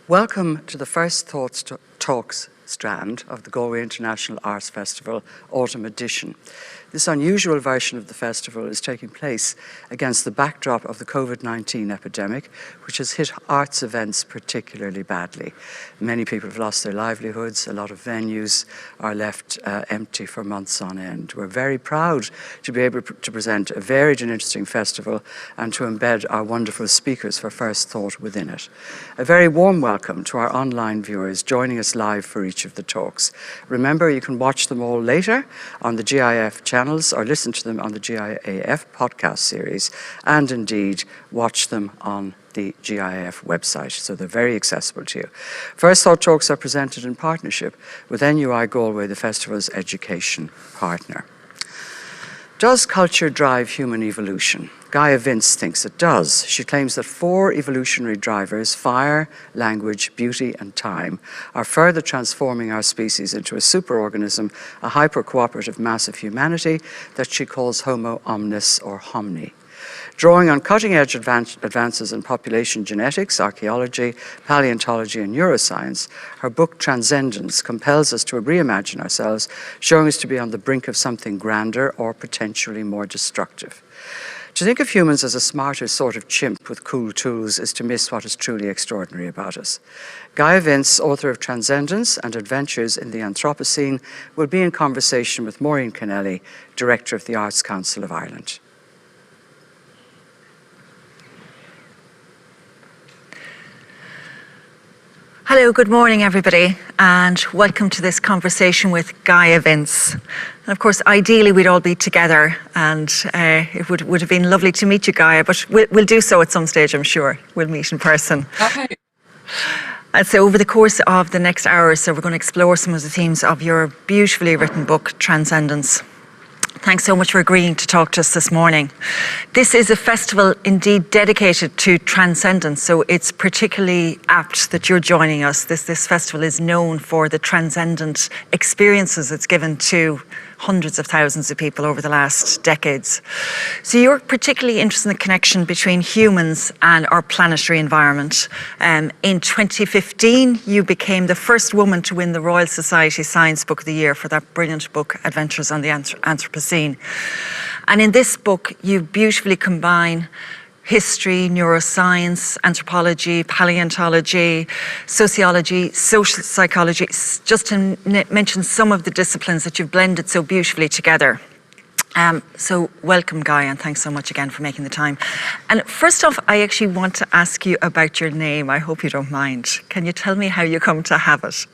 Welcome to the First Thoughts Talks strand of the Galway International Arts Festival Autumn Edition. This unusual version of the festival is taking place against the backdrop of the COVID-19 epidemic, which has hit arts events particularly badly. Many people have lost their livelihoods. A lot of venues are left empty for months on end. We're very proud to be able to present a varied and interesting festival and to embed our wonderful speakers for First Thought within it. A very warm welcome to our online viewers joining us live for each of the talks. Remember, you can watch them all later on the GIAF channels or listen to them on the GIAF podcast series, and indeed watch them on the GIAF website, so they're very accessible to you. First Thought Talks are presented in partnership with NUI Galway, the festival's education partner. Does culture drive human evolution? Gaia thinks it does. She claims that 4 evolutionary drivers, fire, language, beauty, and time, are further transforming our species into a superorganism, a hyper-cooperative mass of humanity that she calls Homo omnis or Homni. Drawing on cutting-edge advances in population genetics, archaeology, palaeontology, and neuroscience, her book Transcendence compels us to reimagine ourselves, showing us to be on the brink of something grander or potentially more destructive. To think of humans as a smarter sort of chimp with cool tools is to miss what is truly extraordinary about us. Gaia Vince, author of Transcendence and Adventures in the Anthropocene, will be in conversation with Maureen Kennelly, Director of the Arts Council of Ireland. Hello, good morning everybody, and welcome to this conversation with Gaia Vince. And of course, ideally we'd all be together, and it would have been lovely to meet you, Gaia, but we'll do so at some stage, I'm sure. We'll meet in person. Okay. And so over the course of the next hour or so, we're going to explore some of the themes of your beautifully written book, Transcendence. Thanks so much for agreeing to talk to us this morning. This is a festival indeed dedicated to transcendence, so it's particularly apt that you're joining us. This festival is known for the transcendent experiences it's given to hundreds of thousands of people over the last decades. So you're particularly interested in the connection between humans and our planetary environment. In 2015, you became the first woman to win the Royal Society Science Book of the Year for that brilliant book, Adventures on the Anthropocene. And in this book, you beautifully combine history, neuroscience, anthropology, paleontology, sociology, social psychology, just to mention some of the disciplines that you've blended so beautifully together. So welcome, Gaia, and thanks so much again for making the time. And first off, I actually want to ask you about your name. I hope you don't mind. Can you tell me how you come to have it?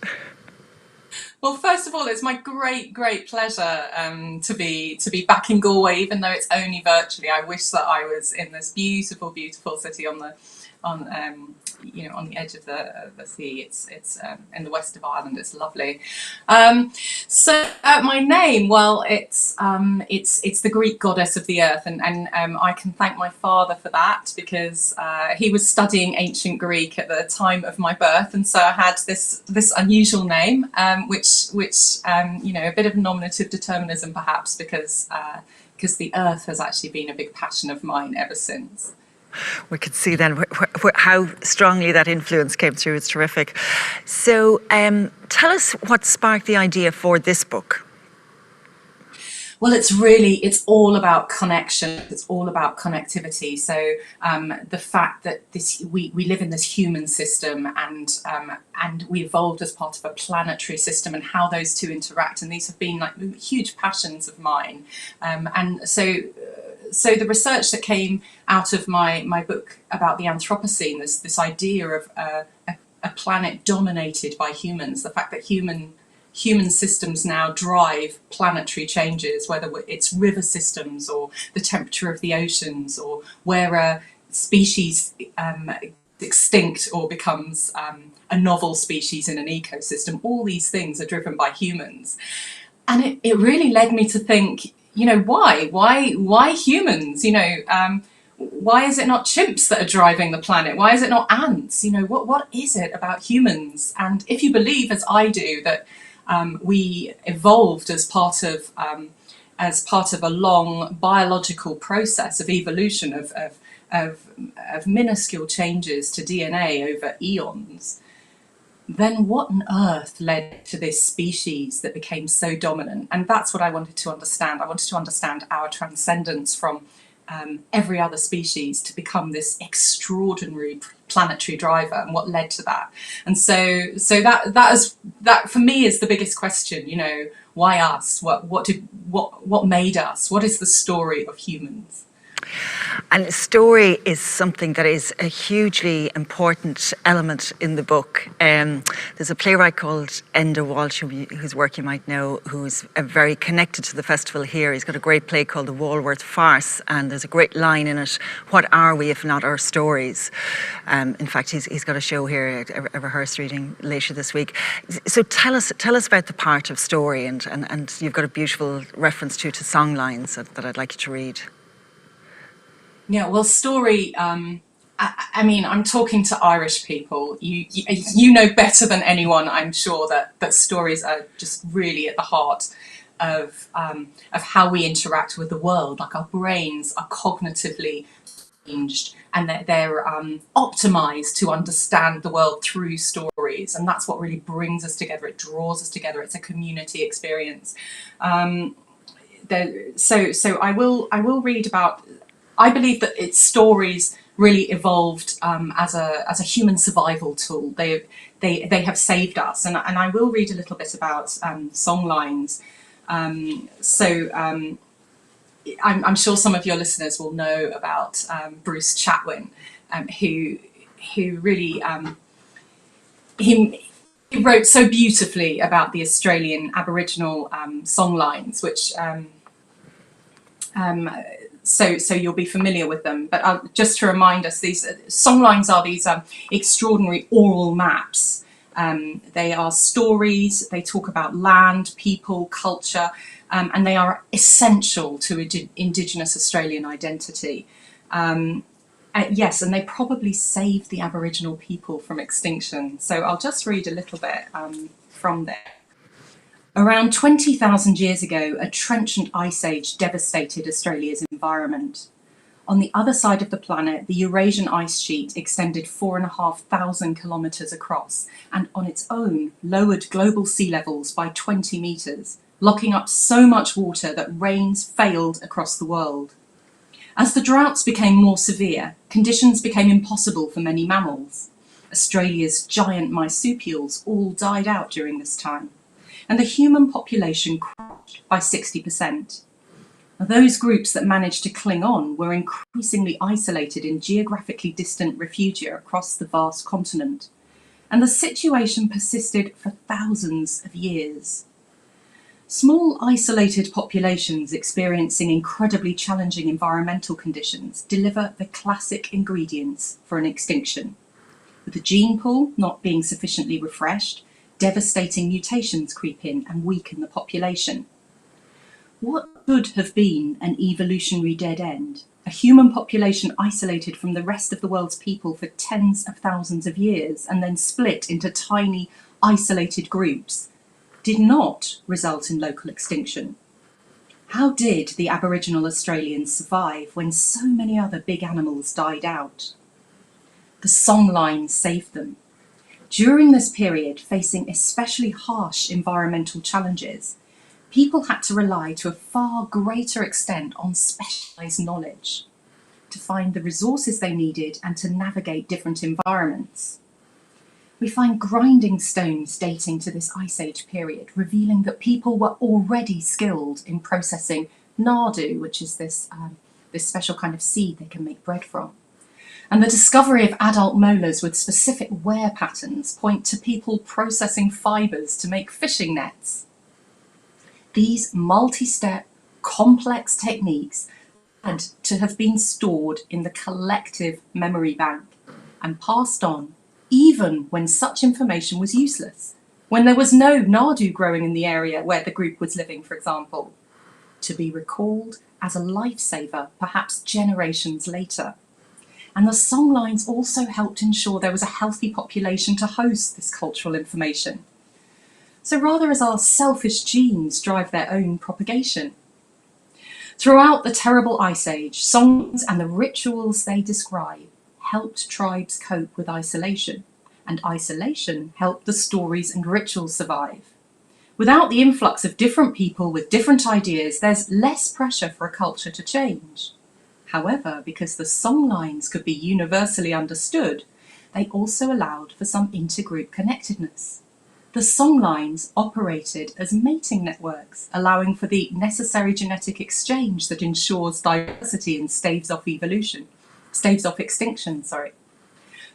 Well, first of all, it's my great pleasure to be back in Galway, even though it's only virtually. I wish that I was in this beautiful city on the edge of the sea. It's in the west of Ireland. It's lovely. So my name, well, it's the Greek goddess of the earth, and I can thank my father for that, because he was studying ancient Greek at the time of my birth, and so I had this unusual name, which a bit of nominative determinism perhaps, because the earth has actually been a big passion of mine ever since. We could see then how strongly that influence came through. It's terrific. So tell us what sparked the idea for this book. Well, it's all about connection. It's all about connectivity. So the fact that we live in this human system, and we evolved as part of a planetary system, and how those two interact. And these have been like huge passions of mine. And so the research that came out of my book about the Anthropocene, this idea of a planet dominated by humans, the fact that human systems now drive planetary changes, whether it's river systems or the temperature of the oceans, or where a species extinct or becomes a novel species in an ecosystem. All these things are driven by humans. And it really led me to think, why humans? Why is it not chimps that are driving the planet? Why is it not ants? What is it about humans? And if you believe, as I do, that we evolved as part of a long biological process of evolution, of minuscule changes to DNA over eons, then what on earth led to this species that became so dominant? And that's what I wanted to understand. I wanted to understand our transcendence from every other species to become this extraordinary planetary driver, and what led to that. And so that for me is the biggest question. You know, why us? What made us? What is the story of humans? And story is something that is a hugely important element in the book. There's a playwright called Enda Walsh, whose work you might know, who's very connected to the festival here. He's got a great play called The Walworth Farce, and there's a great line in it, "What are we if not our stories?" In fact, he's got a show here, a rehearsed reading later this week. So tell us about the part of story, and you've got a beautiful reference to Songlines that I'd like you to read. Yeah, well, story, I mean, I'm talking to Irish people. You know better than anyone, I'm sure, that stories are just really at the heart of how we interact with the world. Like, our brains are cognitively changed, and they're optimized to understand the world through stories. And that's what really brings us together. It draws us together. It's a community experience. So I will read about. I believe that its stories really evolved as a human survival tool. They have saved us, and I will read a little bit about Songlines. I'm sure some of your listeners will know about Bruce Chatwin, who really he wrote so beautifully about the Australian Aboriginal songlines, which. So you'll be familiar with them, but just to remind us, these songlines are these extraordinary oral maps. They are stories. They talk about land, people, culture, and they are essential to Indigenous Australian identity. Yes, and they probably saved the Aboriginal people from extinction. So I'll just read a little bit from there. Around 20,000 years ago, a trenchant ice age devastated Australia's environment. On the other side of the planet, the Eurasian ice sheet extended 4,500 kilometres across, and on its own lowered global sea levels by 20 metres, locking up so much water that rains failed across the world. As the droughts became more severe, conditions became impossible for many mammals. Australia's giant marsupials all died out during this time, and the human population crashed by 60%. Those groups that managed to cling on were increasingly isolated in geographically distant refugia across the vast continent, and the situation persisted for thousands of years. Small isolated populations experiencing incredibly challenging environmental conditions deliver the classic ingredients for an extinction. With the gene pool not being sufficiently refreshed, devastating mutations creep in and weaken the population. What should have been an evolutionary dead end, a human population isolated from the rest of the world's people for tens of thousands of years and then split into tiny, isolated groups, did not result in local extinction. How did the Aboriginal Australians survive when so many other big animals died out? The songlines saved them. During this period, facing especially harsh environmental challenges, people had to rely to a far greater extent on specialised knowledge to find the resources they needed and to navigate different environments. We find grinding stones dating to this Ice Age period, revealing that people were already skilled in processing nardoo, which is this special kind of seed they can make bread from. And the discovery of adult molars with specific wear patterns point to people processing fibres to make fishing nets. These multi-step, complex techniques had to have been stored in the collective memory bank and passed on even when such information was useless, when there was no nardoo growing in the area where the group was living, for example, to be recalled as a lifesaver perhaps generations later. And the songlines also helped ensure there was a healthy population to host this cultural information. So rather as our selfish genes drive their own propagation. Throughout the terrible Ice Age, songs and the rituals they describe helped tribes cope with isolation and isolation help the stories and rituals survive. Without the influx of different people with different ideas, there's less pressure for a culture to change. However, because the songlines could be universally understood, they also allowed for some intergroup connectedness. The songlines operated as mating networks, allowing for the necessary genetic exchange that ensures diversity and staves off extinction.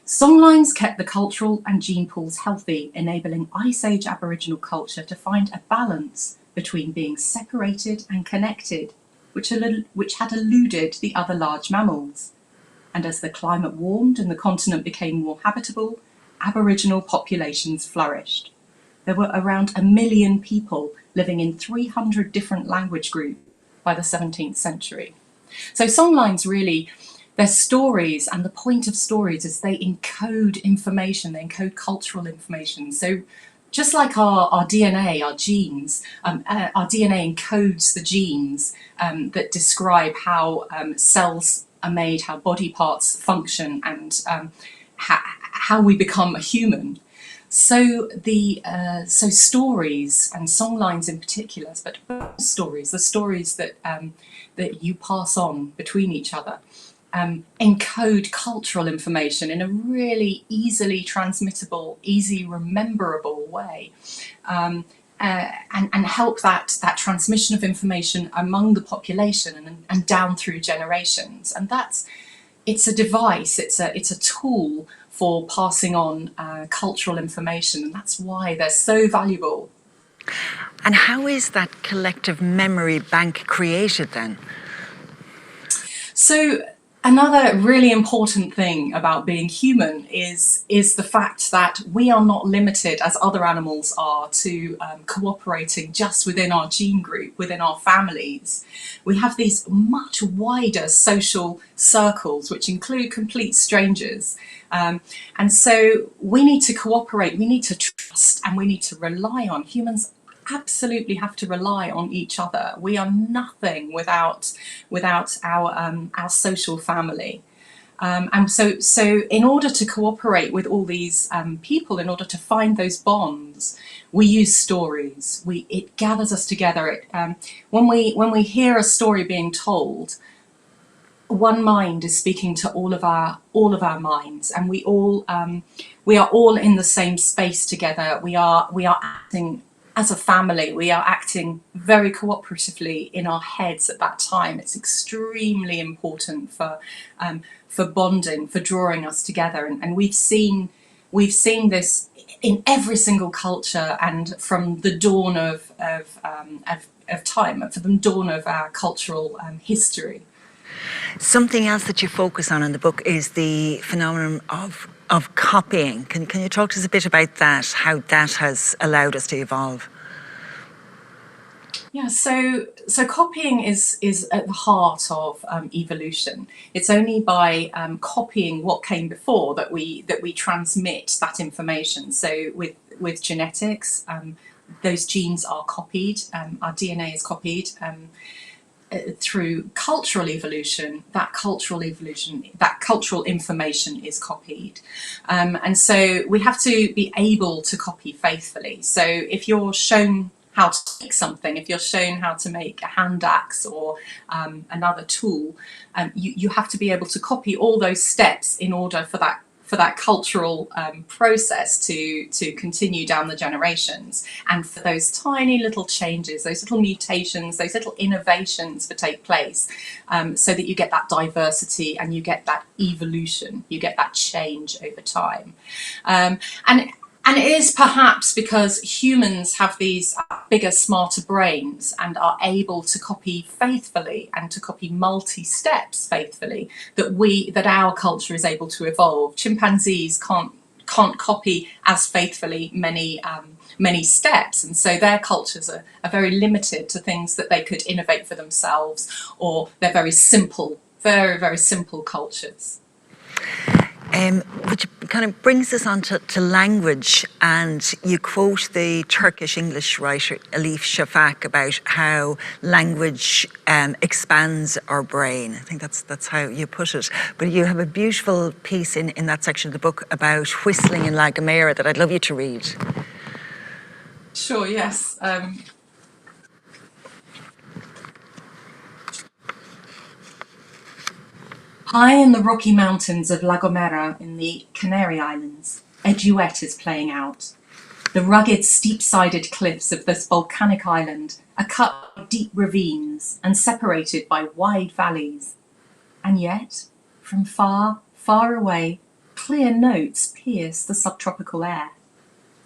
Songlines kept the cultural and gene pools healthy, enabling Ice Age Aboriginal culture to find a balance between being separated and connected, which had eluded the other large mammals. And as the climate warmed and the continent became more habitable, Aboriginal populations flourished. There were around 1 million people living in 300 different language groups by the 17th century. So songlines really, their stories, and the point of stories is they encode information, they encode cultural information. So just like our DNA, our genes, our DNA encodes the genes that describe how cells are made, how body parts function, and how we become a human. So so stories, and songlines in particular, but stories, the stories that that you pass on between each other, encode cultural information in a really easily transmittable, easy rememberable way, and help that transmission of information among the population and down through generations. And it's a device, it's a tool for passing on cultural information, and that's why they're so valuable. And how is that collective memory bank created then? So another really important thing about being human is the fact that we are not limited, as other animals are, to cooperating just within our gene group, within our families. We have these much wider social circles, which include complete strangers. And so we need to cooperate, we need to trust, and we need to rely on. Humans absolutely have to rely on each other. We are nothing without our social family. And so in order to cooperate with all these people, in order to find those bonds, we use stories. It gathers us together. When we hear a story being told, one mind is speaking to all of our minds, and we are all in the same space together. We are acting as a family. We are acting very cooperatively in our heads at that time. It's extremely important for bonding, for drawing us together, and we've seen this in every single culture, and from the dawn of time, from the dawn of our cultural history. Something else that you focus on in the book is the phenomenon of copying. Can you talk to us a bit about that, how that has allowed us to evolve? Yeah, so copying is at the heart of evolution. It's only by copying what came before that we transmit that information. So with genetics, those genes are copied, our DNA is copied. Through cultural evolution, that cultural information is copied. And so we have to be able to copy faithfully. So if you're shown how to make something, if you're shown how to make a hand axe or another tool, you have to be able to copy all those steps in order for that cultural process to continue down the generations, and for those tiny little changes, those little mutations, those little innovations to take place, so that you get that diversity and you get that evolution, you get that change over time. And it is perhaps because humans have these bigger, smarter brains and are able to copy faithfully and to copy multi-steps faithfully that our culture is able to evolve. Chimpanzees can't copy as faithfully many steps, and so their cultures are very limited to things that they could innovate for themselves, or they're very simple, very, very simple cultures. which kind of brings us on to language, and you quote the Turkish English writer Elif Shafak about how language expands our brain. I think that's how you put it. But you have a beautiful piece in that section of the book about whistling in La Gomera that I'd love you to read. Sure, yes. High in the Rocky Mountains of La Gomera in the Canary Islands, a duet is playing out. The rugged, steep-sided cliffs of this volcanic island are cut by deep ravines and separated by wide valleys. And yet, from far, far away, clear notes pierce the subtropical air.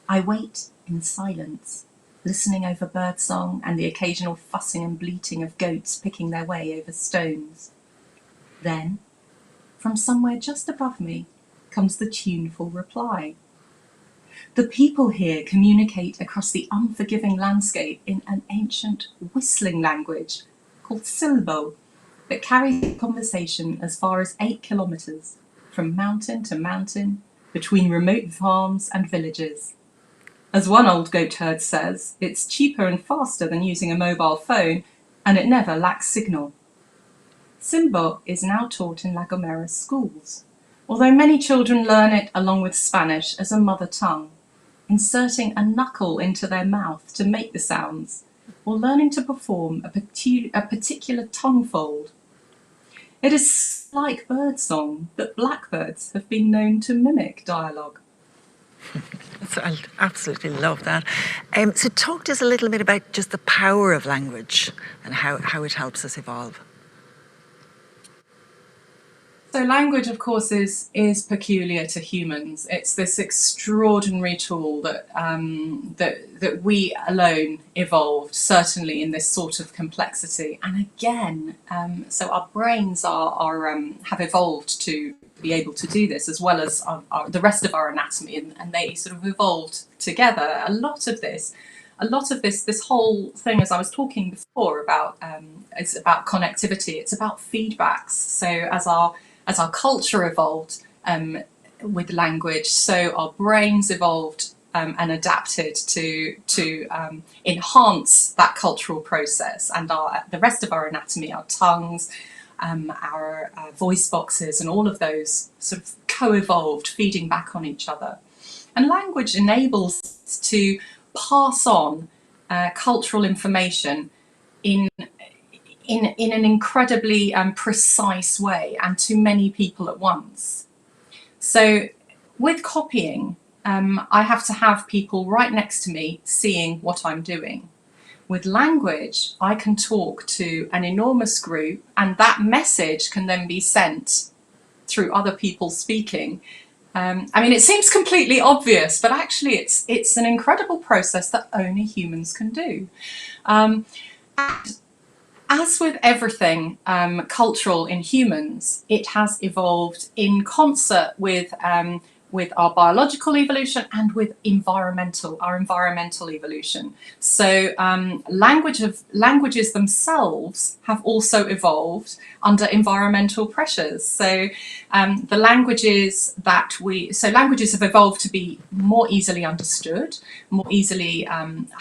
I wait in silence, listening over birdsong and the occasional fussing and bleating of goats picking their way over stones. Then, from somewhere just above me, comes the tuneful reply. The people here communicate across the unforgiving landscape in an ancient whistling language called Silbo that carries the conversation as far as 8 kilometers, from mountain to mountain, between remote farms and villages. As one old goat herd says, it's cheaper and faster than using a mobile phone, and it never lacks signal. Silbo is now taught in La Gomera's schools, although many children learn it along with Spanish as a mother tongue, inserting a knuckle into their mouth to make the sounds, or learning to perform a particular tongue fold. It is like birdsong that blackbirds have been known to mimic dialogue. I absolutely love that. So talk to us a little bit about just the power of language and how it helps us evolve. So language, of course, is peculiar to humans. It's this extraordinary tool that that we alone evolved, certainly in this sort of complexity. And again, so our brains have evolved to be able to do this, as well as the rest of our anatomy, and they sort of evolved together. A lot of this, this whole thing, as I was talking before about, it's about connectivity. It's about feedbacks. So as our culture evolved with language, so our brains evolved and adapted to enhance that cultural process, and the rest of our anatomy, our tongues, our voice boxes, and all of those sort of co-evolved, feeding back on each other. And language enables us to pass on cultural information in an incredibly precise way and to many people at once. So with copying, I have to have people right next to me seeing what I'm doing. With language, I can talk to an enormous group, and that message can then be sent through other people speaking. I mean, it seems completely obvious, but actually it's an incredible process that only humans can do. And as with everything cultural in humans, it has evolved in concert with our biological evolution and with our environmental evolution. So languages themselves have also evolved under environmental pressures. So languages have evolved to be more easily understood, more easily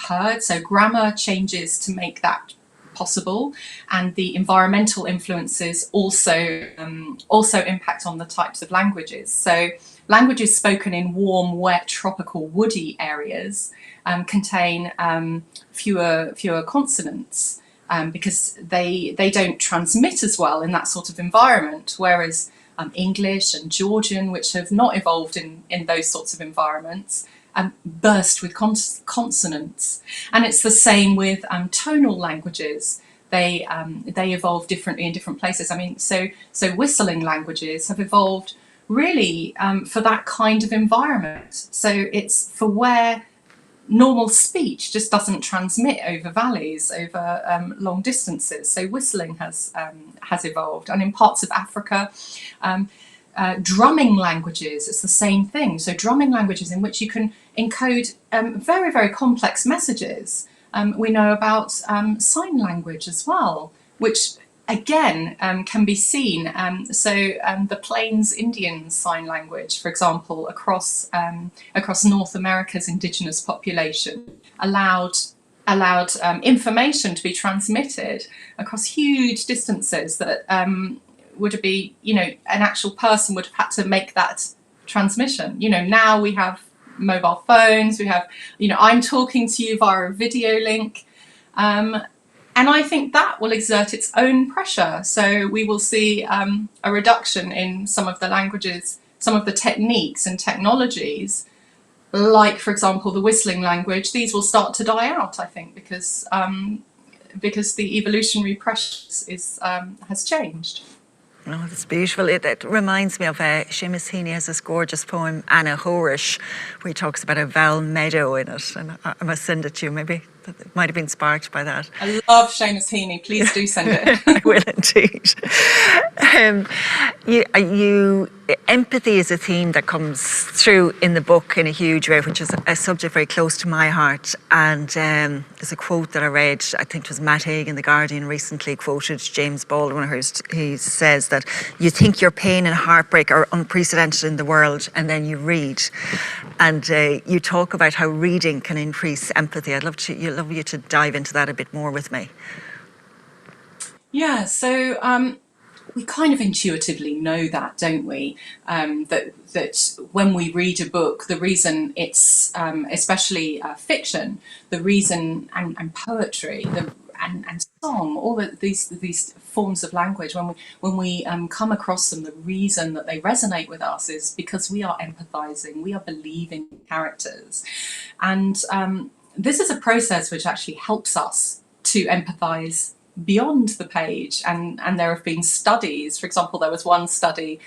heard. So grammar changes to make that possible, and the environmental influences also impact on the types of languages. So languages spoken in warm, wet, tropical, woody areas contain fewer consonants because they don't transmit as well in that sort of environment, whereas English and Georgian, which have not evolved in those sorts of environments, burst with consonants. And it's the same with tonal languages. They evolve differently in different places. I mean, so whistling languages have evolved really for that kind of environment. So it's for where normal speech just doesn't transmit over valleys, over long distances. So whistling has evolved. And in parts of Africa, drumming languages, it's the same thing. So drumming languages in which you can encode very, very complex messages. We know about sign language as well, which again, can be seen. The Plains Indian Sign Language, for example, across North America's indigenous population, allowed information to be transmitted across huge distances that would be, an actual person would have had to make that transmission. Now we have mobile phones, we have, I'm talking to you via a video link. And I think that will exert its own pressure. So we will see a reduction in some of the languages, some of the techniques and technologies, like, for example, the whistling language. These will start to die out, I think, because the evolutionary pressure has changed. Oh, that's beautiful. It reminds me of Seamus Heaney has this gorgeous poem, Anna Horish, where he talks about a vowel meadow in it. And I must send it to you, maybe. It might have been sparked by that. I love Seamus Heaney. Please do send it. I will indeed. Empathy is a theme that comes through in the book in a huge way, which is a subject very close to my heart. And there's a quote that I read, I think it was Matt Haig in The Guardian recently quoted James Baldwin. He says that you think your pain and heartbreak are unprecedented in the world, and then you read. And you talk about how reading can increase empathy. I'd love you to dive into that a bit more with me. Yeah, so we kind of intuitively know that, don't we? That when we read a book, the reason it's, especially fiction, the reason, and poetry, and song, all these forms of language, when we come across them, the reason that they resonate with us is because we are empathizing, we are believing in characters. And this is a process which actually helps us to empathize beyond the page, and there have been studies. For example, there was one study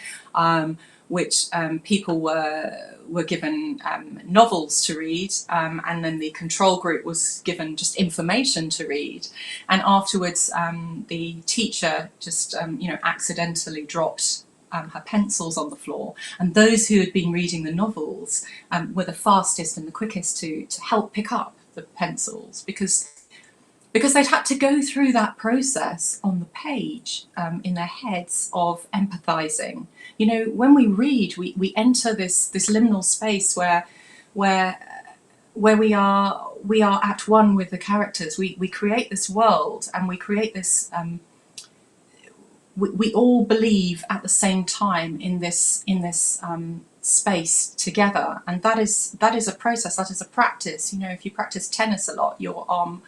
which people were given novels to read, and then the control group was given just information to read, and afterwards the teacher just accidentally dropped her pencils on the floor, and those who had been reading the novels were the fastest and the quickest to help pick up the pencils, because they'd had to go through that process on the page in their heads of empathizing. When we read, we enter this liminal space where we are at one with the characters. We create this world, and we create this. We all believe at the same time in this space together, and that is a process. That is a practice. If you practice tennis a lot, your arm.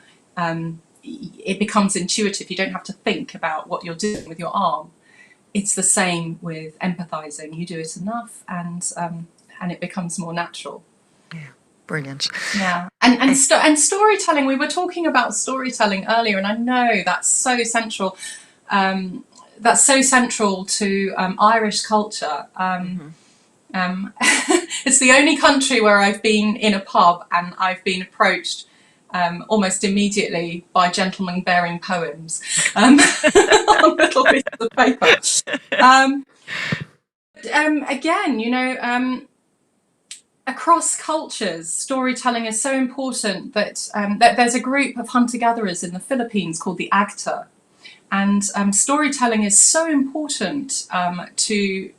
It becomes intuitive. You don't have to think about what you're doing with your arm. It's the same with empathizing. You do it enough, and it becomes more natural. Yeah, brilliant. Yeah, and storytelling. We were talking about storytelling earlier, and I know that's so central. That's so central to Irish culture. It's the only country where I've been in a pub and I've been approached almost immediately by gentlemen bearing poems on little pieces of paper. Again, across cultures, storytelling is so important that there's a group of hunter-gatherers in the Philippines called the Agta. And storytelling is so important to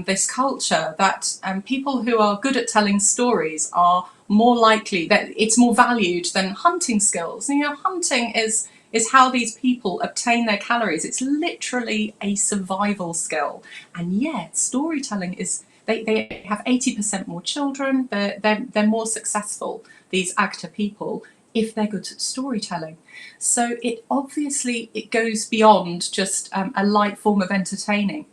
this culture that people who are good at telling stories are more likely, that it's more valued than hunting skills. Hunting is how these people obtain their calories. It's literally a survival skill. And yet storytelling is, they have 80% more children. They're more successful, these actor people, if they're good at storytelling. So it goes beyond just a light form of entertainment.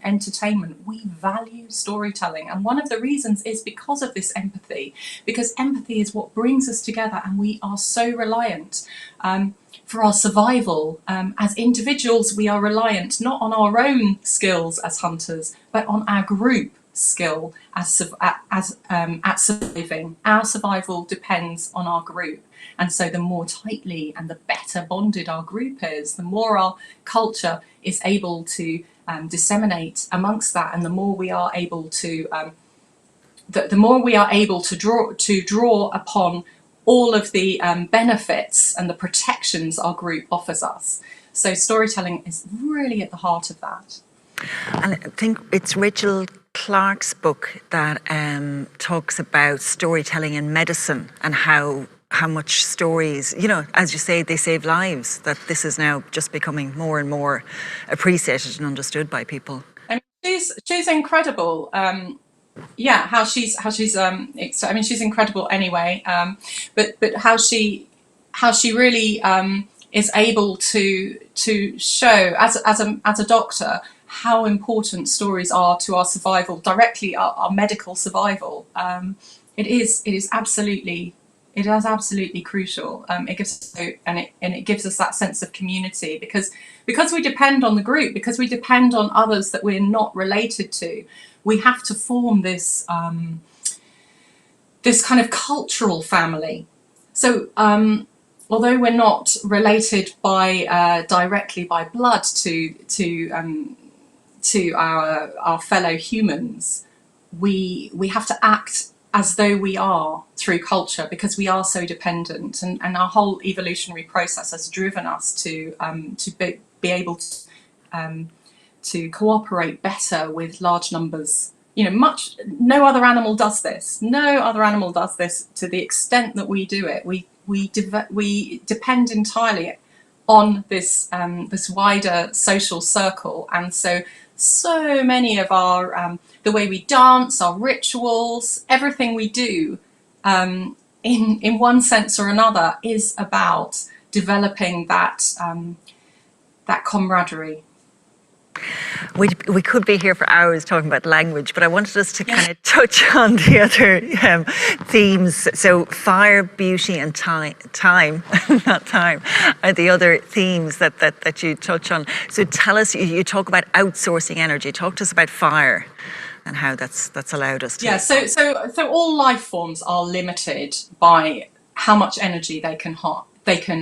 We value storytelling, and one of the reasons is because of this empathy, because empathy is what brings us together, and we are so reliant for our survival. As individuals, we are reliant not on our own skills as hunters, but on our group skill at surviving. Our survival depends on our group. And so the more tightly and the better bonded our group is, the more our culture is able to disseminate amongst that, and the more we are able to draw upon all of the benefits and the protections our group offers us. So storytelling is really at the heart of that. And I think it's Rachel Clark's book that talks about storytelling in medicine and how much stories, you know, as you say, they save lives, that this is now just becoming more and more appreciated and understood by people. I mean, she's incredible. Yeah, how she's I mean, she's incredible anyway. But how she really is able to show as a doctor how important stories are to our survival, directly our medical survival. It is absolutely crucial. It gives us hope, and it gives us that sense of community, because we depend on the group, because we depend on others that we're not related to. We have to form this this kind of cultural family. So although we're not related by directly by blood to our fellow humans, we have to act as though we are through culture, because we are so dependent, and our whole evolutionary process has driven us to be able to cooperate better with large numbers. You know, no other animal does this. No other animal does this to the extent that we do it. We depend entirely on this this wider social circle, and so many of our the way we dance, our rituals, everything we do, in one sense or another, is about developing that that camaraderie. We could be here for hours talking about language, but I wanted us to kind of touch on the other themes. So fire, beauty and time, not time, are the other themes that you touch on. So tell us, you talk about outsourcing energy. Talk to us about fire and how that's allowed us to... Yeah, so all life forms are limited by how much energy they can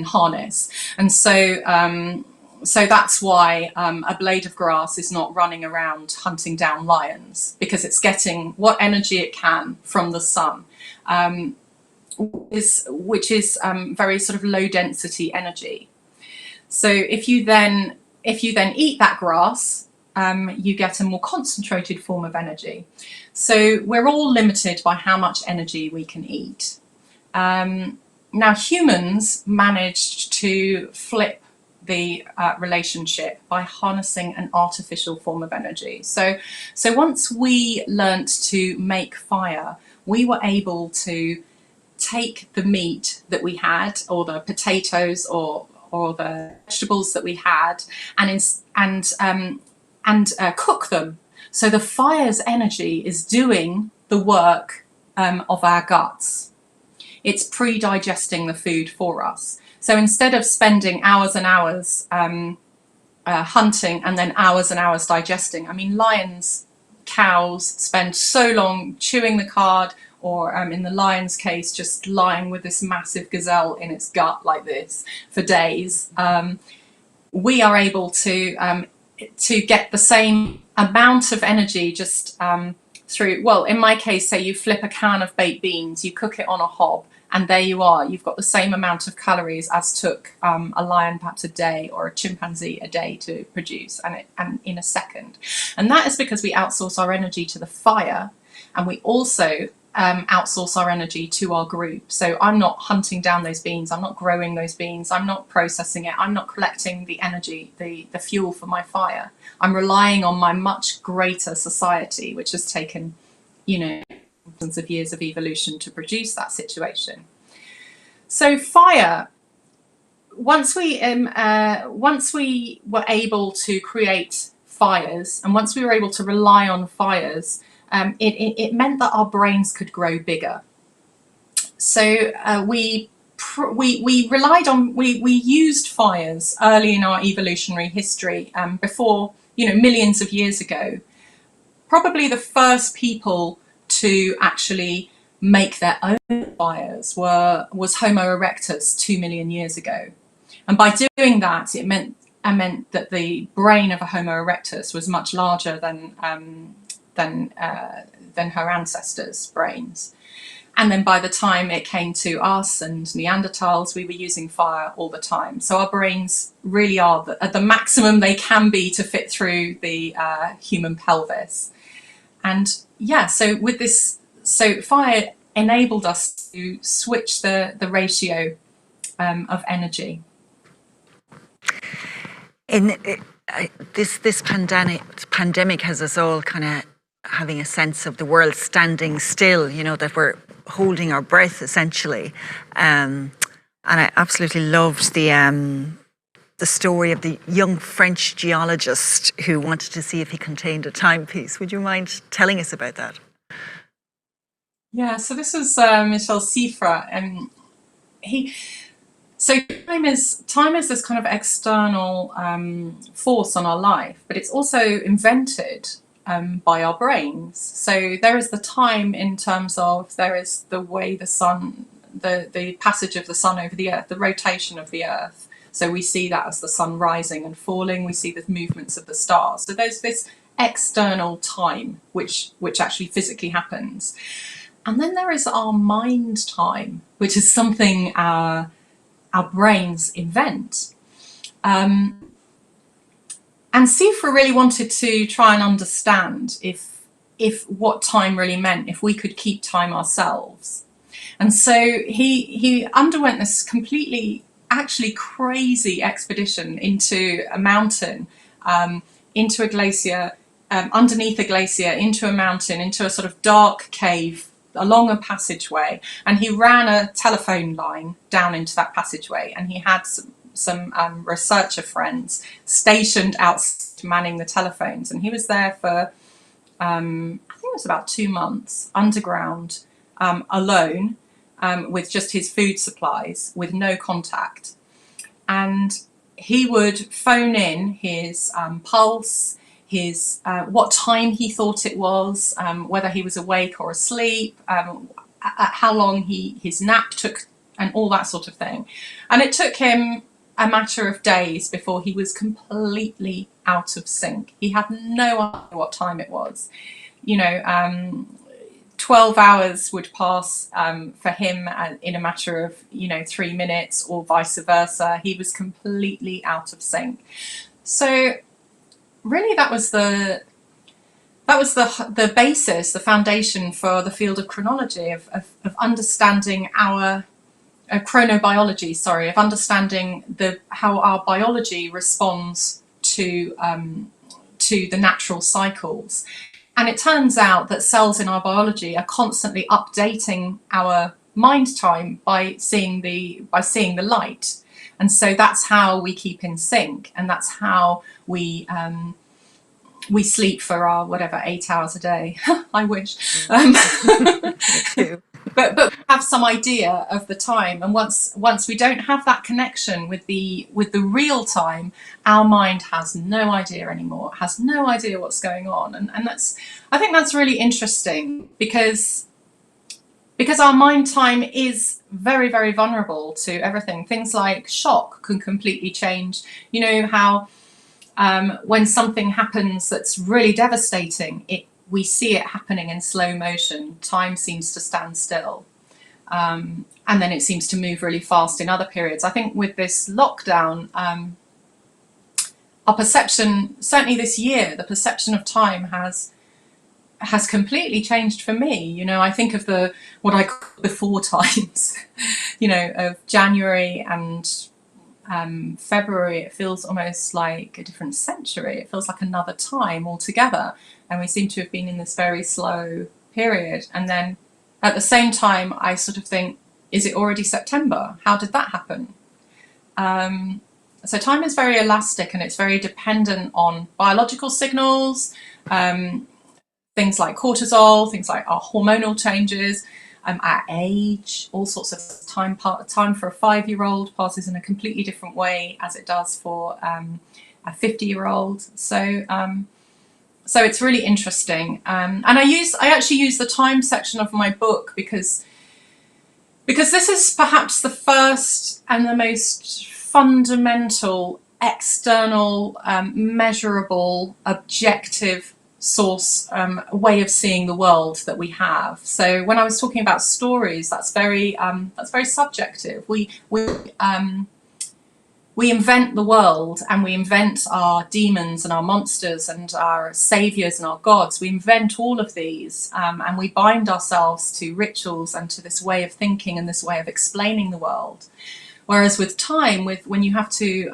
harness. And so that's why a blade of grass is not running around hunting down lions, because it's getting what energy it can from the sun, which is very sort of low density energy. So if you then eat that grass, you get a more concentrated form of energy. So we're all limited by how much energy we can eat. Now humans managed to flip the relationship by harnessing an artificial form of energy. So once we learnt to make fire, we were able to take the meat that we had, or the potatoes, or the vegetables that we had, and cook them. So the fire's energy is doing the work of our guts. It's pre-digesting the food for us. So instead of spending hours and hours hunting and then hours and hours digesting, I mean, lions, cows spend so long chewing the cud, or in the lion's case, just lying with this massive gazelle in its gut like this for days. We are able to get the same amount of energy just through, well, in my case, say you flip a can of baked beans, you cook it on a hob, and there you are. You've got the same amount of calories as took a lion perhaps a day, or a chimpanzee a day to produce, and in a second. And that is because we outsource our energy to the fire, and we also outsource our energy to our group. So I'm not hunting down those beans, I'm not growing those beans, I'm not processing it, I'm not collecting the energy, the fuel for my fire. I'm relying on my much greater society, which has taken, you know, thousands of years of evolution to produce that situation. So fire, once we were able to create fires, and once we were able to rely on fires, it meant that our brains could grow bigger. So we relied on, we used fires early in our evolutionary history, before, you know, millions of years ago. Probably the first people to actually make their own fires was Homo erectus 2 million years ago. And by doing that, it meant that the brain of a Homo erectus was much larger than her ancestors' brains. And then by the time it came to us and Neanderthals, we were using fire all the time. So our brains really are at the maximum they can be to fit through the human pelvis. And yeah, so with this, so fire enabled us to switch the ratio of energy. In this pandemic has us all kind of having a sense of the world standing still, you know, that we're holding our breath essentially. And I absolutely loved the story of the young French geologist who wanted to see if he contained a timepiece. Would you mind telling us about that? Yeah, so this is Michel Siffre, and so time is this kind of external force on our life, but it's also invented by our brains. So there is the time in terms of there is the way the sun, the passage of the sun over the earth, the rotation of the earth. So we see that as the sun rising and falling. We see the movements of the stars. So there's this external time which actually physically happens. And then there is our mind time, which is something our brains invent. And Siffre really wanted to try and understand if what time really meant, if we could keep time ourselves. And so he underwent this completely, actually crazy expedition into a mountain, into a glacier, underneath a glacier, into a mountain, into a sort of dark cave, along a passageway, and he ran a telephone line down into that passageway, and he had some researcher friends stationed outside manning the telephones, and he was there for I think it was about 2 months underground, alone, with just his food supplies, with no contact. And he would phone in his pulse, his what time he thought it was, whether he was awake or asleep, how long his nap took, and all that sort of thing. And it took him a matter of days before he was completely out of sync. He had no idea what time it was. You know, 12 hours would pass for him in a matter of 3 minutes, or vice versa. He was completely out of sync. So really, that was the basis, the foundation for the field of chronology, of understanding our chronobiology. Sorry, of understanding how our biology responds to the natural cycles. And it turns out that cells in our biology are constantly updating our mind time by seeing the light. And so that's how we keep in sync, and that's how we sleep for our 8 hours a day. I wish. But we have some idea of the time, and once we don't have that connection with the real time, our mind has no idea anymore. Has no idea what's going on, and I think that's really interesting because our mind time is very, very vulnerable to everything. Things like shock can completely change. You know how when something happens that's really devastating, we see it happening in slow motion. Time seems to stand still, and then it seems to move really fast in other periods. I think with this lockdown, our perception, certainly this year, the perception of time has completely changed for me. You know, I think of what I call before times, of January and February. It feels almost like a different century. It feels like another time altogether. And we seem to have been in this very slow period. And then at the same time, I sort of think, is it already September? How did that happen? So time is very elastic, and it's very dependent on biological signals, things like cortisol, things like our hormonal changes, our age, all sorts of time. Time for a 5-year-old passes in a completely different way as it does for a 50-year-old. So it's really interesting, and I actually use the time section of my book because this is perhaps the first and the most fundamental, external, measurable, objective source way of seeing the world that we have. So when I was talking about stories, that's very subjective. We invent the world, and we invent our demons and our monsters and our saviors and our gods. We invent all of these, and we bind ourselves to rituals and to this way of thinking and this way of explaining the world. Whereas with time, when you have to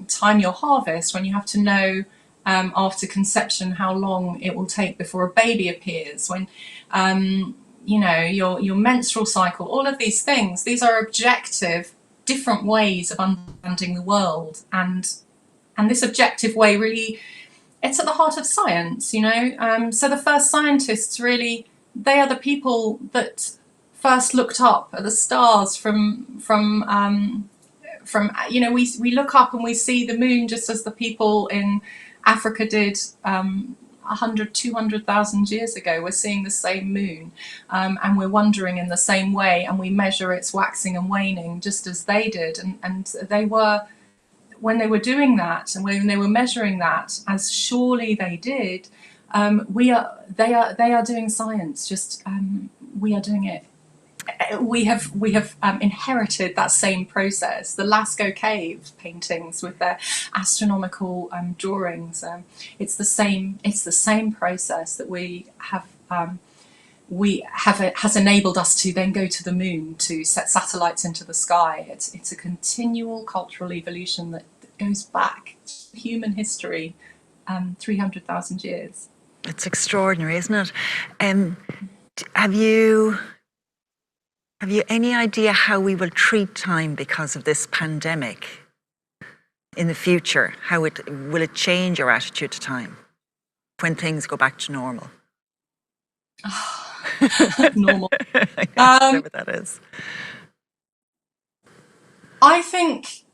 time your harvest, when you have to know after conception how long it will take before a baby appears, when your menstrual cycle, all of these things, these are objective, different ways of understanding the world, and this objective way really, it's at the heart of science, so the first scientists really, they are the people that first looked up at the stars from we look up and we see the moon just as the people in Africa did 200,000 years ago. We're seeing the same moon, and we're wondering in the same way, and we measure its waxing and waning just as they did. And they were, when they were doing that, and when they were measuring that, as surely they did, they are doing science. Just we are doing it. We have inherited that same process. The Lascaux cave paintings with their astronomical drawings. It's the same process that we have. It has enabled us to then go to the moon, to set satellites into the sky. It's a continual cultural evolution that goes back to human history, 300,000 years. It's extraordinary, isn't it? Have you any idea how we will treat time because of this pandemic in the future? Will it change our attitude to time when things go back to normal? Normal. Whatever that is. I think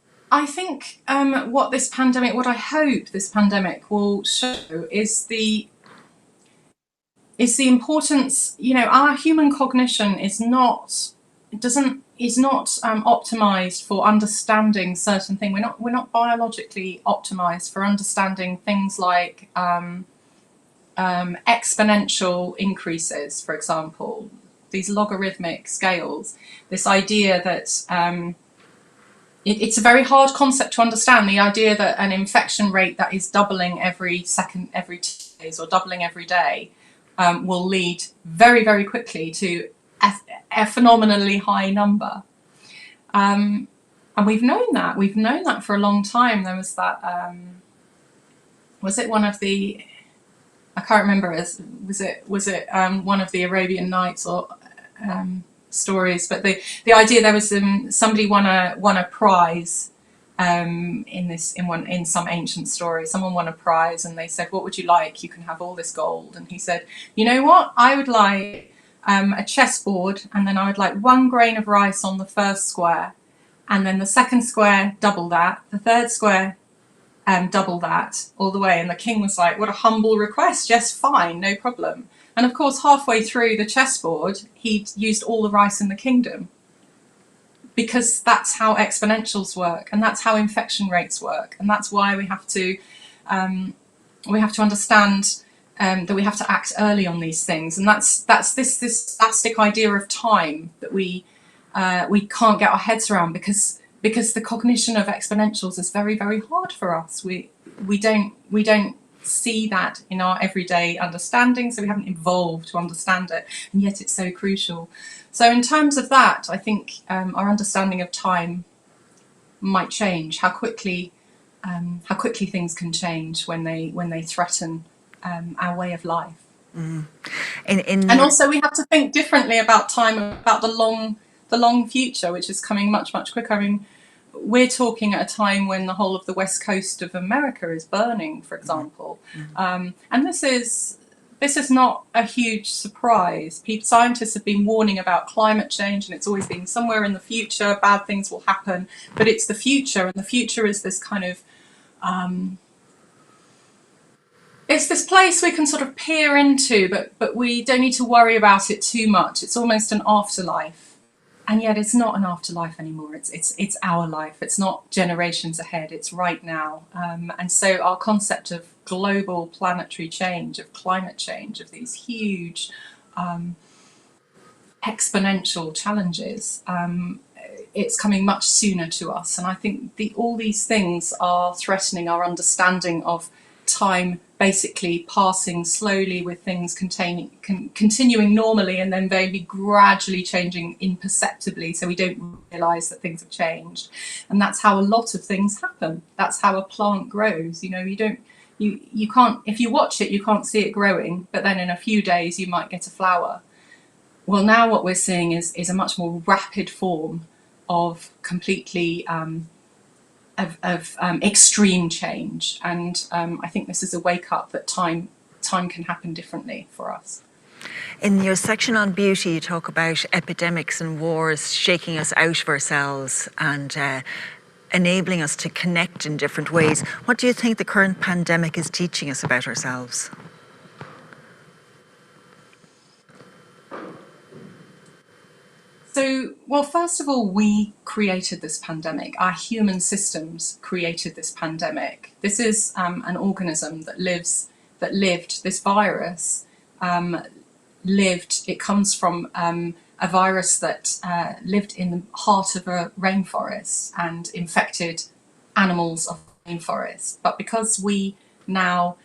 what I hope this pandemic will show is the importance. Our human cognition is not optimized for understanding certain things. We're not biologically optimized for understanding things like exponential increases, for example, these logarithmic scales. This idea that it's a very hard concept to understand. The idea that an infection rate that is doubling every 2 days, or doubling every day, will lead very, very quickly to a phenomenally high number. And we've known that for a long time. There was that, was it one of the, I can't remember, was it one of the Arabian Nights or stories, but the idea, there was somebody won a prize in some ancient story. Someone won a prize and they said, what would you like? You can have all this gold. And he said, you know what, I would like a chessboard, and then I would like 1 grain of rice on the first square, and then the second square double that, the third square double that, all the way. And the king was like, what a humble request, yes, fine, no problem. And of course, halfway through the chessboard, he'd used all the rice in the kingdom, because that's how exponentials work, and that's how infection rates work, and that's why we have to understand that we have to act early on these things. And that's this plastic idea of time that we can't get our heads around, because the cognition of exponentials is very, very hard for us. We don't see that in our everyday understanding, so we haven't evolved to understand it, and yet it's so crucial. So in terms of that, I think our understanding of time might change. How quickly things can change when they threaten our way of life. Mm. And also we have to think differently about time, about the long future, which is coming much, much quicker. I mean, we're talking at a time when the whole of the west coast of America is burning, for example. Mm-hmm. And this is not a huge surprise. Scientists have been warning about climate change, and it's always been somewhere in the future, bad things will happen, but it's the future, and the future is this kind of it's this place we can sort of peer into, but we don't need to worry about it too much. It's almost an afterlife. and yet it's not an afterlife anymore. It's our life. It's not generations ahead. It's right now. And so our concept of global planetary change, of climate change, of these huge exponential challenges, it's coming much sooner to us. And I think all these things are threatening our understanding of time basically passing slowly, with things continuing normally and then maybe gradually changing imperceptibly, so we don't realise that things have changed. And that's how a lot of things happen. That's how a plant grows. You know, you can't, if you watch it, you can't see it growing, but then in a few days you might get a flower. Well, now what we're seeing is a much more rapid form of completely extreme change, and I think this is a wake up that time can happen differently for us. In your section on beauty, you talk about epidemics and wars shaking us out of ourselves and enabling us to connect in different ways. What do you think the current pandemic is teaching us about ourselves? So, well, first of all, we created this pandemic. Our human systems created this pandemic. This is an organism that lived, this virus lived, it comes from a virus that lived in the heart of a rainforest and infected animals of the rainforest. But because we now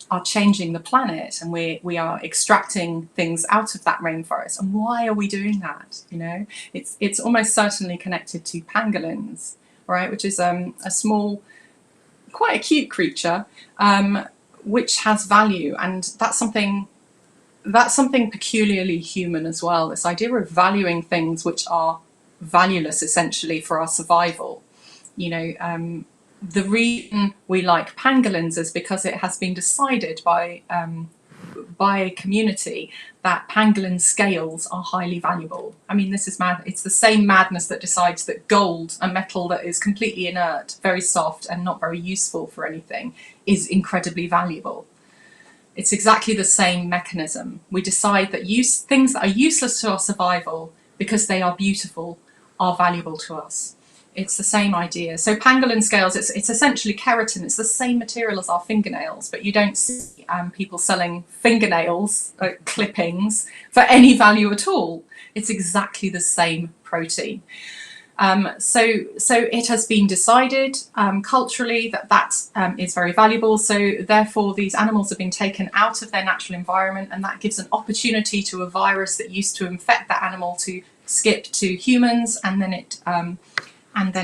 are changing the planet, and we are extracting things out of that rainforest. And why are we doing that? You know, it's almost certainly connected to pangolins, right? Which is a small, quite a cute creature, which has value, and that's something peculiarly human as well. This idea of valuing things which are valueless, essentially, for our survival. You know, the reason we like pangolins is because it has been decided by a community that pangolin scales are highly valuable. I mean, this is mad. It's the same madness that decides that gold, a metal that is completely inert, very soft and not very useful for anything, is incredibly valuable. It's exactly the same mechanism. We decide that things that are useless to our survival because they are beautiful are valuable to us. It's the same idea. So pangolin scales, it's essentially keratin. It's the same material as our fingernails, but you don't see people selling fingernails clippings for any value at all. It's exactly the same protein. So it has been decided culturally that is very valuable. So therefore, these animals have been taken out of their natural environment, and that gives an opportunity to a virus that used to infect that animal to skip to humans, and then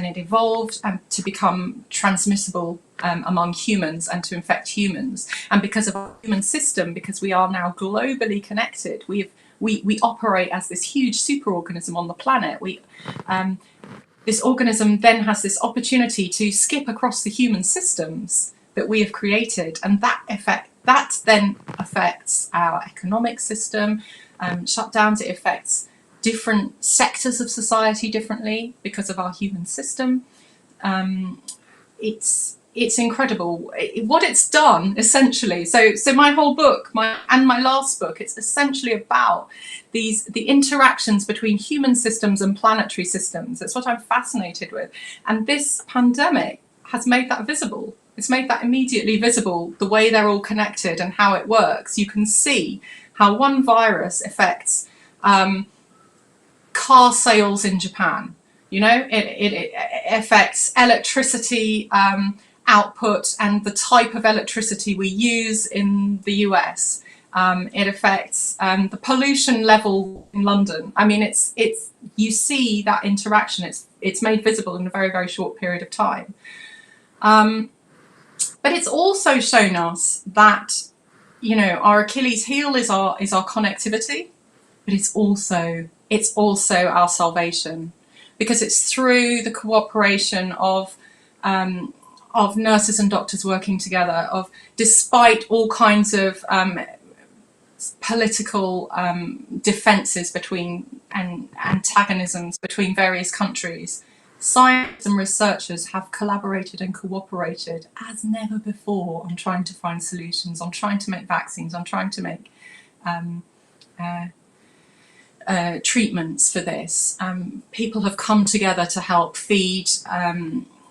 it evolved to become transmissible among humans and to infect humans. And because of our human system, because we are now globally connected, we operate as this huge superorganism on the planet. This organism then has this opportunity to skip across the human systems that we have created, and that then affects our economic system. Shutdowns, it affects different sectors of society differently because of our human system. It's incredible what it's done, essentially. So my whole book, my last book, it's essentially about the interactions between human systems and planetary systems. That's what I'm fascinated with. And this pandemic has made that visible. It's made that immediately visible, the way they're all connected and how it works. You can see how one virus affects car sales in Japan. You know, it affects electricity output and the type of electricity we use in the US. It affects the pollution level in London. I mean, it's you see that interaction. It's made visible in a very, very short period of time. But it's also shown us that, you know, our Achilles heel is our connectivity, but it's also our salvation, because it's through the cooperation of nurses and doctors working together, despite all kinds of political defences between and antagonisms between various countries. Scientists and researchers have collaborated and cooperated as never before on trying to find solutions, on trying to make vaccines, on trying to make treatments for this. People have come together to help feed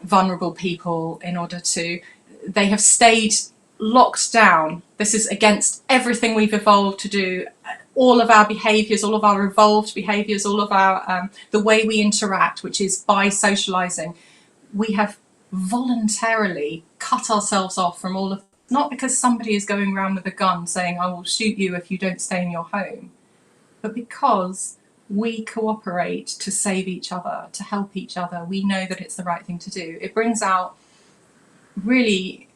vulnerable people in order to, they have stayed locked down. This is against everything we've evolved to do, all of our behaviours, all of our evolved behaviours, all of our, the way we interact, which is by socialising. We have voluntarily cut ourselves off from all of, not because somebody is going around with a gun saying, I will shoot you if you don't stay in your home, but because we cooperate to save each other, to help each other. We know that it's the right thing to do. It brings out really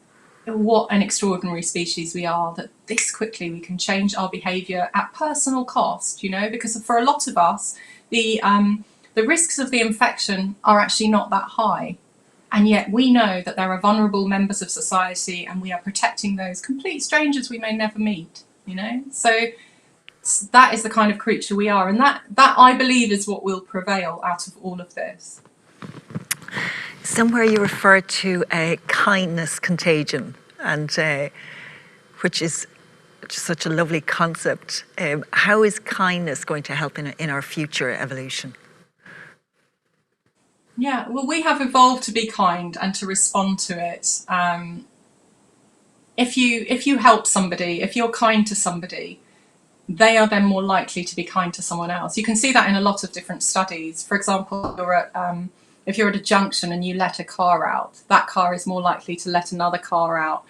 what an extraordinary species we are, that this quickly we can change our behaviour at personal cost, you know, because for a lot of us, the risks of the infection are actually not that high. And yet we know that there are vulnerable members of society and we are protecting those complete strangers we may never meet, you know. So that is the kind of creature we are. And that I believe is what will prevail out of all of this. Somewhere you refer to a kindness contagion, and which is just such a lovely concept. How is kindness going to help in our future evolution? Yeah, well, we have evolved to be kind and to respond to it. If you help somebody, if you're kind to somebody, they are then more likely to be kind to someone else. You can see that in a lot of different studies. For example, if you're at a junction and you let a car out, that car is more likely to let another car out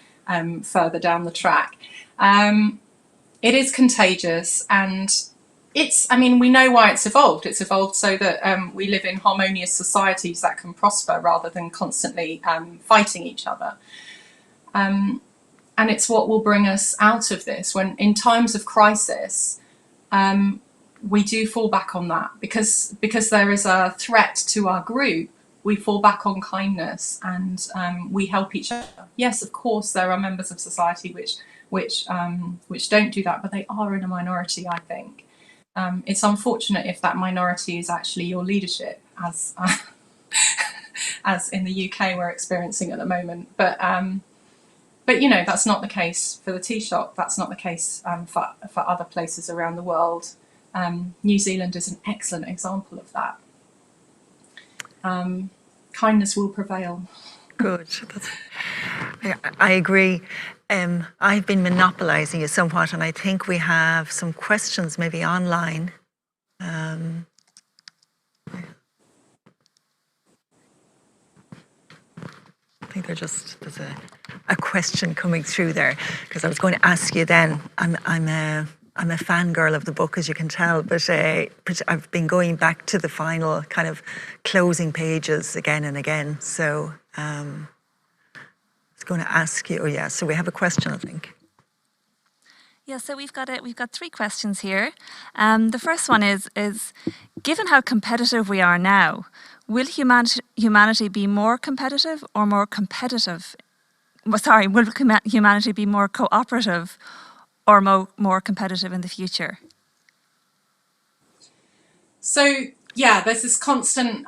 further down the track. It is contagious, and I mean, we know why it's evolved. It's evolved so that we live in harmonious societies that can prosper rather than constantly fighting each other. And it's what will bring us out of this. When in times of crisis, we do fall back on that because there is a threat to our group. We fall back on kindness and we help each other. Yes, of course, there are members of society which don't do that, but they are in a minority, I think. It's unfortunate if that minority is actually your leadership, as as in the UK we're experiencing at the moment. But you know, that's not the case for the tea shop. That's not the case for other places around the world. New Zealand is an excellent example of that. Kindness will prevail. Good. I agree. I've been monopolising it somewhat, and I think we have some questions maybe online. I think there's a question coming through there, because I was going to ask you then. I'm a fangirl of the book, as you can tell, but I've been going back to the final kind of closing pages again and again. So I was going to ask you. Oh yeah, so we have a question, I think. Yeah, so we've got three questions here. The first one is given how competitive we are now, will humanity be more competitive or more competitive? Sorry, will humanity be more cooperative or more competitive in the future? So yeah, there's this constant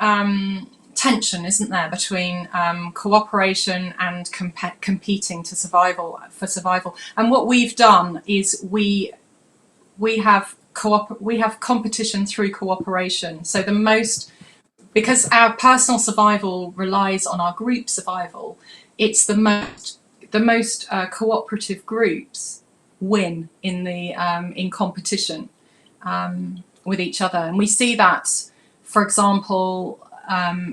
tension, isn't there, between cooperation and competing for survival. And what we've done is we have competition through cooperation. So because our personal survival relies on our group survival, it's the most cooperative groups win in competition with each other. And we see that, for example,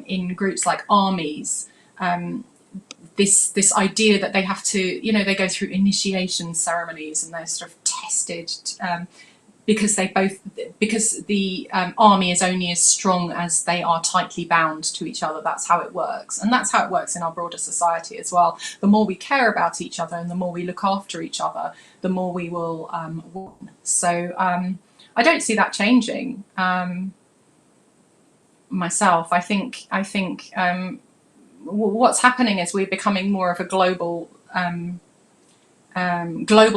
in groups like armies, this idea that they have to, they go through initiation ceremonies and they're sort of tested because the army is only as strong as they are tightly bound to each other. That's how it works. And that's how it works in our broader society as well. The more we care about each other and the more we look after each other, the more we will win. So I don't see that changing myself. I think what's happening is we're becoming more of a global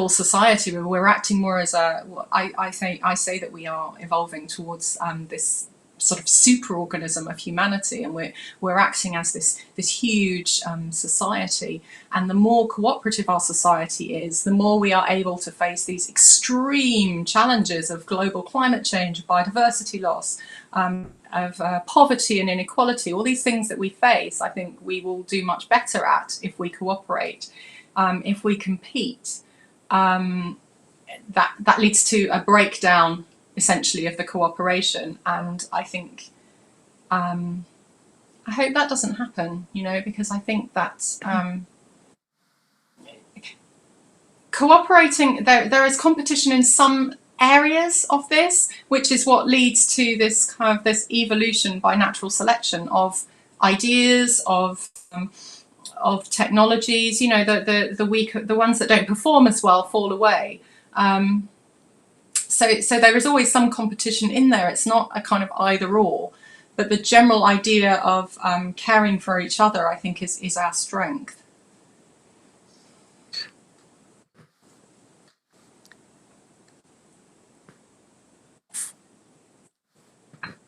society, where we're acting more as I say that we are evolving towards sort of superorganism of humanity, and we're acting as this huge society. And the more cooperative our society is, the more we are able to face these extreme challenges of global climate change, biodiversity loss, of poverty and inequality, all these things that we face. I think we will do much better at if we cooperate. If we compete, that leads to a breakdown, essentially, of the cooperation. And I think, I hope that doesn't happen, because I think that cooperating, there is competition in some areas of this, which is what leads to this kind of this evolution by natural selection of ideas, of technologies. The weaker, the ones that don't perform as well, fall away. So there is always some competition in there. It's not a kind of either or, but the general idea of caring for each other, I think, is our strength.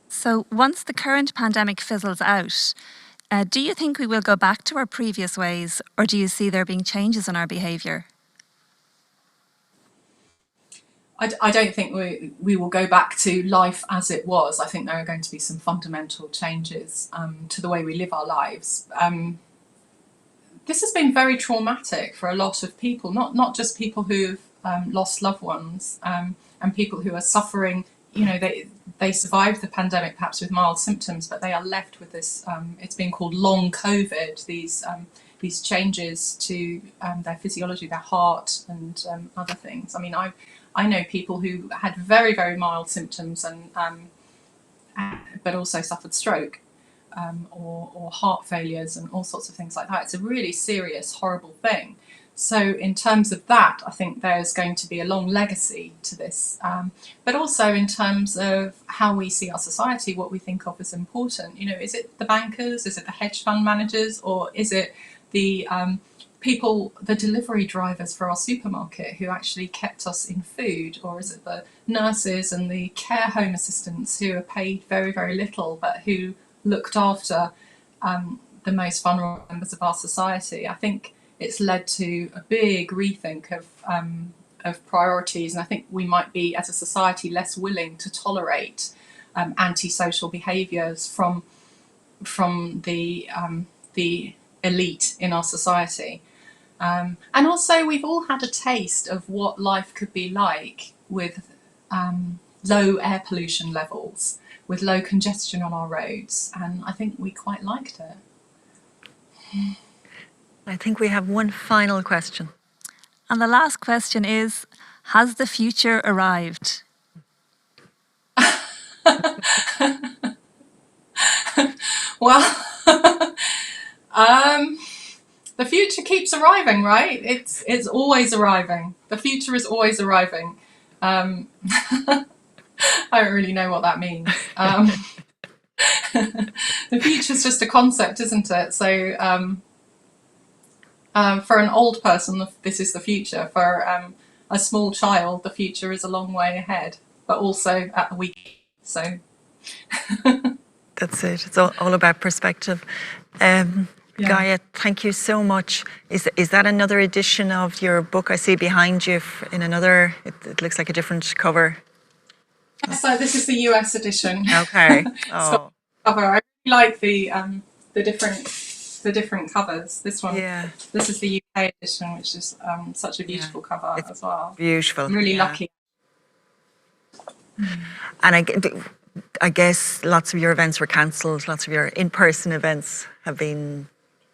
So once the current pandemic fizzles out, do you think we will go back to our previous ways, or do you see there being changes in our behaviour? I don't think we will go back to life as it was. I think there are going to be some fundamental changes to the way we live our lives. This has been very traumatic for a lot of people, not just people who've lost loved ones, and people who are suffering. They survived the pandemic perhaps with mild symptoms, but they are left with this, it's been called long COVID, these changes to their physiology, their heart, and other things. I mean, I know people who had very, very mild symptoms but also suffered stroke or heart failures and all sorts of things like that. It's a really serious, horrible thing. So in terms of that, I think there's going to be a long legacy to this, but also in terms of how we see our society, what we think of as important. Is it the bankers, is it the hedge fund managers, or is it the people, the delivery drivers for our supermarket who actually kept us in food, or is it the nurses and the care home assistants who are paid very, very little, but who looked after the most vulnerable members of our society? I think it's led to a big rethink of priorities, and I think we might be, as a society, less willing to tolerate antisocial behaviours from the elite in our society. And also, we've all had a taste of what life could be like with low air pollution levels, with low congestion on our roads, and I think we quite liked it. I think we have one final question. And the last question is, has the future arrived? Well, the future keeps arriving, right? It's always arriving. The future is always arriving. I don't really know what that means. The future's just a concept, isn't it? So for an old person, this is the future. For a small child, the future is a long way ahead, but also at the weekend. So that's it. It's all about perspective. Gaia, thank you so much. Is that another edition of your book I see behind you in another? It looks like a different cover. So this is the US edition. Okay. Oh. Cover. I really like the different covers. This one. Yeah. This is the UK edition, which is such a beautiful cover as well. Beautiful. I'm really lucky. And I guess lots of your events were cancelled. Lots of your in-person events have been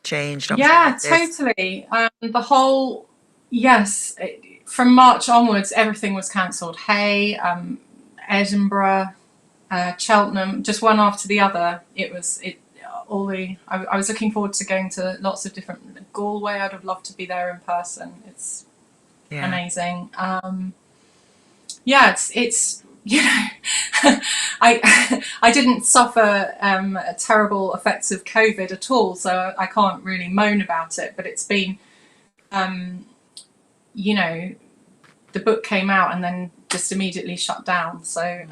changed. Yeah, totally. From March onwards, everything was cancelled. Hay, Edinburgh, Cheltenham, just one after the other. I was looking forward to going to lots of different. Galway, I'd have loved to be there in person. It's amazing. It's I didn't suffer terrible effects of COVID at all, so I can't really moan about it. But it's been, the book came out and then just immediately shut down. So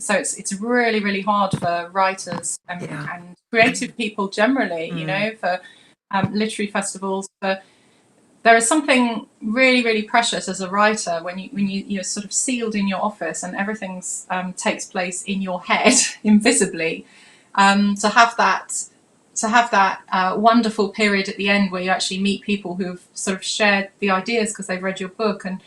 So it's really, really hard for writers and creative people generally, you know, for literary festivals. There is something really, really precious as a writer when you're sort of sealed in your office and everything's takes place in your head invisibly. To have that wonderful period at the end where you actually meet people who've sort of shared the ideas because they've read your book and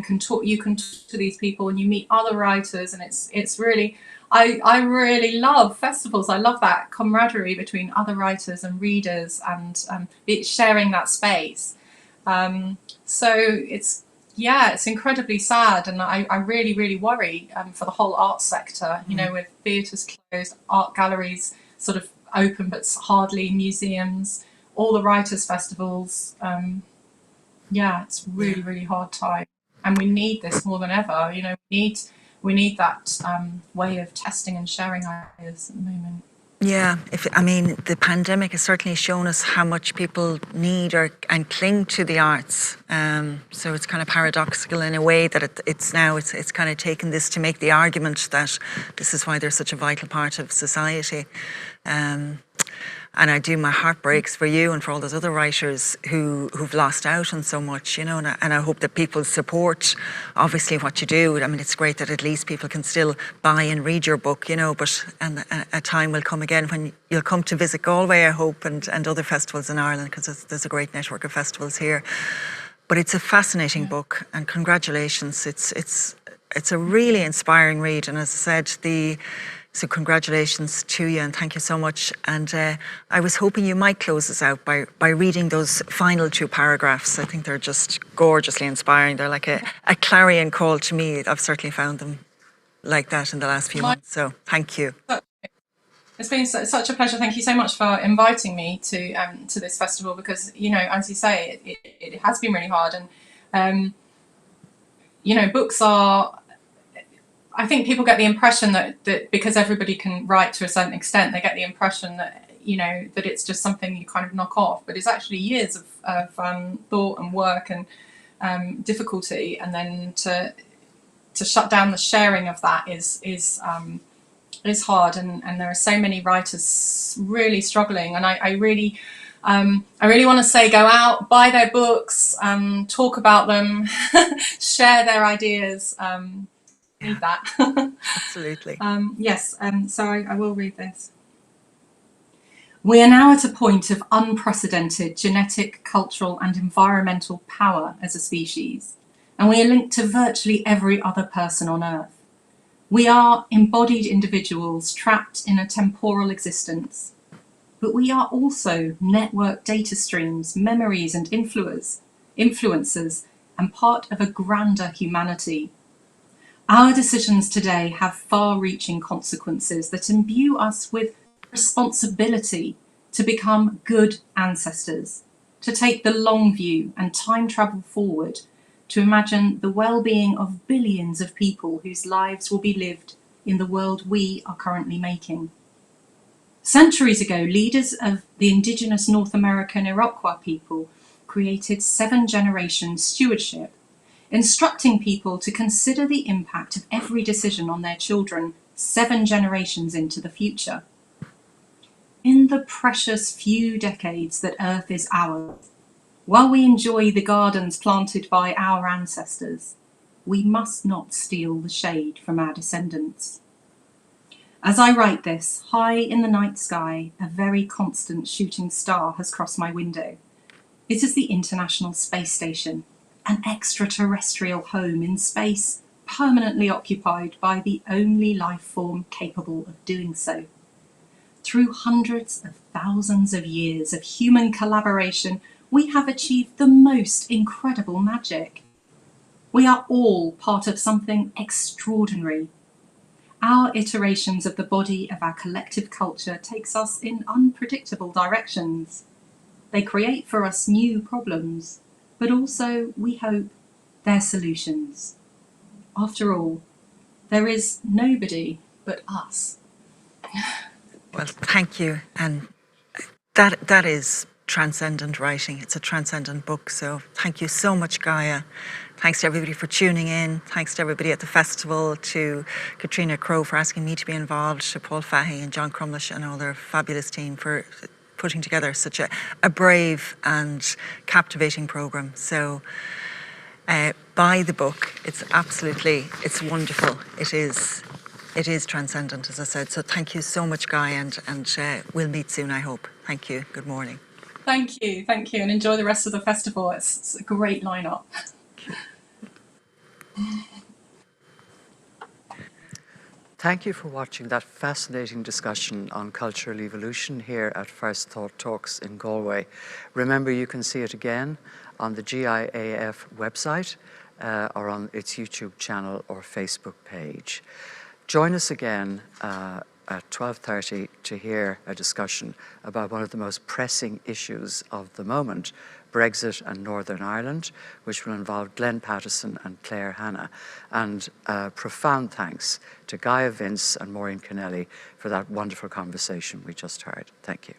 can talk. You can talk to these people and you meet other writers, and it's really. I really love festivals. I love that camaraderie between other writers and readers and sharing that space. So it's incredibly sad, and I really, really worry for the whole arts sector, you know, with theatres closed, art galleries sort of open but hardly, museums, all the writers' festivals. It's really, really hard time, and we need this more than ever. You know, we need that way of testing and sharing ideas at the moment. Yeah, the pandemic has certainly shown us how much people need and cling to the arts. So it's kind of paradoxical in a way that it's kind of taken this to make the argument that this is why they're such a vital part of society. And my heart breaks for you and for all those other writers who've lost out on so much, you know, and I hope that people support, obviously, what you do. I mean, it's great that at least people can still buy and read your book, you know, but a time will come again when you'll come to visit Galway, I hope, and other festivals in Ireland, because there's a great network of festivals here. But it's a fascinating book, and congratulations. It's a really inspiring read, and as I said, so congratulations to you, and thank you so much. And I was hoping you might close us out by reading those final 2 paragraphs. I think they're just gorgeously inspiring. They're like a clarion call to me. I've certainly found them like that in the last few months. So thank you. It's been such a pleasure. Thank you so much for inviting me to this festival, because, you know, as you say, it has been really hard. And, you know, books are... I think people get the impression that because everybody can write to a certain extent, they get the impression that, you know, that it's just something you kind of knock off. But it's actually years of thought and work and difficulty, and then to shut down the sharing of that is hard. And there are so many writers really struggling. And I really want to say, go out, buy their books, talk about them, share their ideas. Need that. Absolutely. So I will read this. We are now at a point of unprecedented genetic, cultural and environmental power as a species, and we are linked to virtually every other person on Earth. We are embodied individuals trapped in a temporal existence, but we are also network data streams, memories and influencers, and part of a grander humanity. Our decisions today have far-reaching consequences that imbue us with responsibility to become good ancestors, to take the long view and time travel forward, to imagine the well-being of billions of people whose lives will be lived in the world we are currently making. Centuries ago, leaders of the indigenous North American Iroquois people created 7-generation stewardship, instructing people to consider the impact of every decision on their children 7 generations into the future. In the precious few decades that Earth is ours, while we enjoy the gardens planted by our ancestors, we must not steal the shade from our descendants. As I write this, high in the night sky, a very constant shooting star has crossed my window. It is the International Space Station, an extraterrestrial home in space, permanently occupied by the only life form capable of doing so. Through hundreds of thousands of years of human collaboration, we have achieved the most incredible magic. We are all part of something extraordinary. Our iterations of the body of our collective culture takes us in unpredictable directions. They create for us new problems, but also, we hope, their solutions. After all, there is nobody but us. Well, thank you. And that is transcendent writing. It's a transcendent book. So thank you so much, Gaia. Thanks to everybody for tuning in. Thanks to everybody at the festival, to Katrina Crowe for asking me to be involved, to Paul Fahey and John Crumlish and all their fabulous team for putting together such a brave and captivating programme. So buy the book. It's wonderful. It is transcendent, as I said. So thank you so much, Guy, and we'll meet soon, I hope. Thank you. Good morning. Thank you, and enjoy the rest of the festival. It's a great lineup. Thank you for watching that fascinating discussion on cultural evolution here at First Thought Talks in Galway. Remember, you can see it again on the GIAF website or on its YouTube channel or Facebook page. Join us again at 12:30 to hear a discussion about one of the most pressing issues of the moment, Brexit and Northern Ireland, which will involve Glenn Pattison and Claire Hanna. And profound thanks to Gaia Vince and Maureen Kennelly for that wonderful conversation we just heard. Thank you.